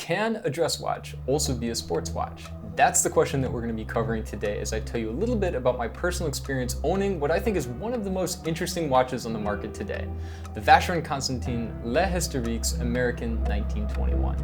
Can a dress watch also be a sports watch? That's the question that we're going to be covering today as I tell you a little bit about my personal experience owning what I think is one of the most interesting watches on the market today, the Vacheron Constantin Historiques American 1921.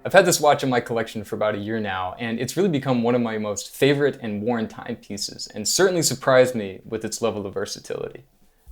I've had this watch in my collection for about a year now, and it's really become one of my most favorite and worn timepieces, and certainly surprised me with its level of versatility.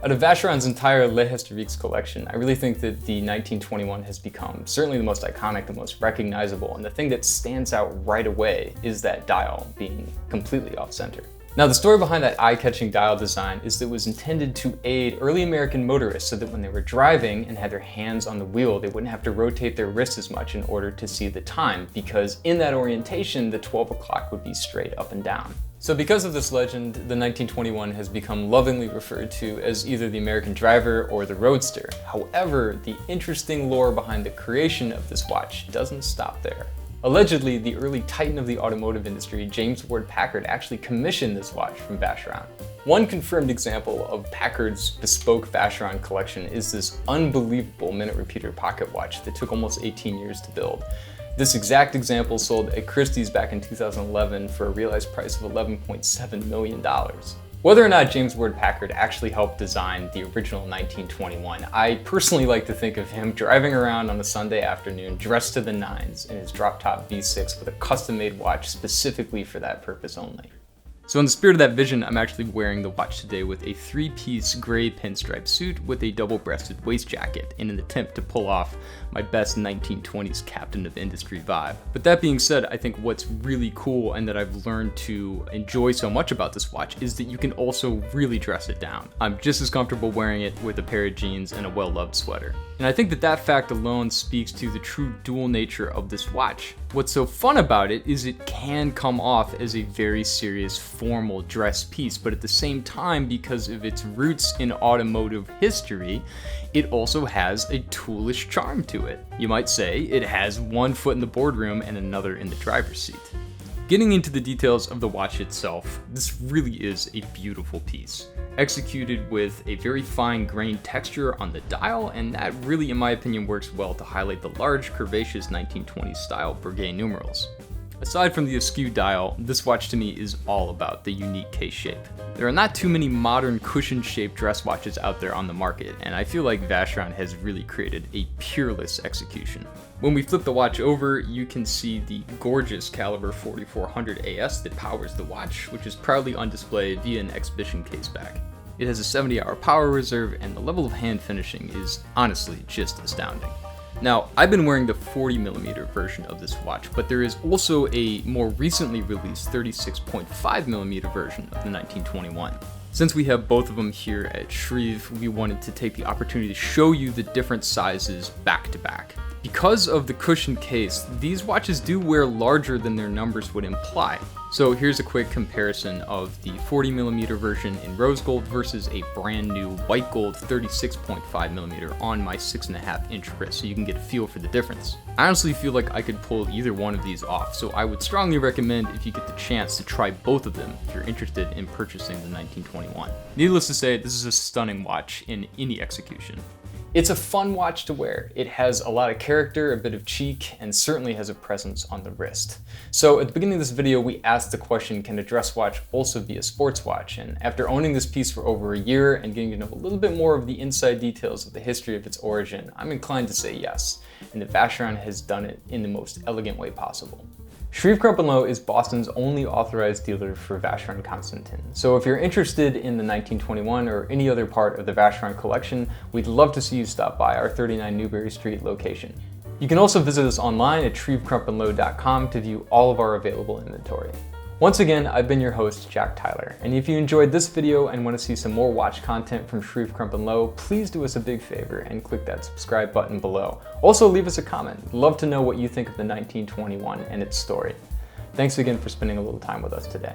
Out of Vacheron's entire Historiques collection, I really think that the 1921 has become certainly the most iconic, the most recognizable, and the thing that stands out right away is that dial being completely off-center. Now, the story behind that eye-catching dial design is that it was intended to aid early American motorists so that when they were driving and had their hands on the wheel, they wouldn't have to rotate their wrists as much in order to see the time, because in that orientation, the 12 o'clock would be straight up and down. So because of this legend, the 1921 has become lovingly referred to as either the American driver or the roadster. However, the interesting lore behind the creation of this watch doesn't stop there. Allegedly, the early titan of the automotive industry, James Ward Packard, actually commissioned this watch from Vacheron. One confirmed example of Packard's bespoke Vacheron collection is this unbelievable minute repeater pocket watch that took almost 18 years to build. This exact example sold at Christie's back in 2011 for a realized price of $11.7 million. Whether or not James Ward Packard actually helped design the original 1921, I personally like to think of him driving around on a Sunday afternoon dressed to the nines in his drop-top V6 with a custom-made watch specifically for that purpose only. So in the spirit of that vision, I'm actually wearing the watch today with a three-piece gray pinstripe suit with a double-breasted waist jacket in an attempt to pull off my best 1920s captain of industry vibe. But that being said, I think what's really cool and that I've learned to enjoy so much about this watch is that you can also really dress it down. I'm just as comfortable wearing it with a pair of jeans and a well-loved sweater. And I think that that fact alone speaks to the true dual nature of this watch. What's so fun about it is it can come off as a very serious formal dress piece, but at the same time, because of its roots in automotive history, it also has a toolish charm to it. You might say it has one foot in the boardroom and another in the driver's seat. Getting into the details of the watch itself, this really is a beautiful piece, executed with a very fine-grained texture on the dial, and that really, in my opinion, works well to highlight the large, curvaceous 1920s style Breguet numerals. Aside from the askew dial, this watch to me is all about the unique case shape. There are not too many modern cushion-shaped dress watches out there on the market, and I feel like Vacheron has really created a peerless execution. When we flip the watch over, you can see the gorgeous caliber 4400 AS that powers the watch, which is proudly on display via an exhibition caseback. It has a 70-hour power reserve, and the level of hand finishing is honestly just astounding. Now, I've been wearing the 40mm version of this watch, but there is also a more recently released 36.5mm version of the 1921. Since we have both of them here at Shreve, we wanted to take the opportunity to show you the different sizes back to back. Because of the cushion case, these watches do wear larger than their numbers would imply. So here's a quick comparison of the 40mm version in rose gold versus a brand new white gold 36.5mm on my 6.5-inch wrist, so you can get a feel for the difference. I honestly feel like I could pull either one of these off, so I would strongly recommend, if you get the chance, to try both of them if you're interested in purchasing the 1921. Needless to say, this is a stunning watch in any execution. It's a fun watch to wear. It has a lot of character, a bit of cheek, and certainly has a presence on the wrist. So at the beginning of this video, we asked the question, can a dress watch also be a sports watch? And after owning this piece for over a year and getting to know a little bit more of the inside details of the history of its origin, I'm inclined to say yes, and that Vacheron has done it in the most elegant way possible. Shreve Crump & Lowe is Boston's only authorized dealer for Vacheron Constantin. So if you're interested in the 1921 or any other part of the Vacheron collection, we'd love to see you stop by our 39 Newbury Street location. You can also visit us online at shrevecrumpandlowe.com to view all of our available inventory. Once again, I've been your host, Jack Tyler, and if you enjoyed this video and want to see some more watch content from Shreve Crump & Lowe, please do us a big favor and click that subscribe button below. Also, leave us a comment. We'd love to know what you think of the 1921 and its story. Thanks again for spending a little time with us today.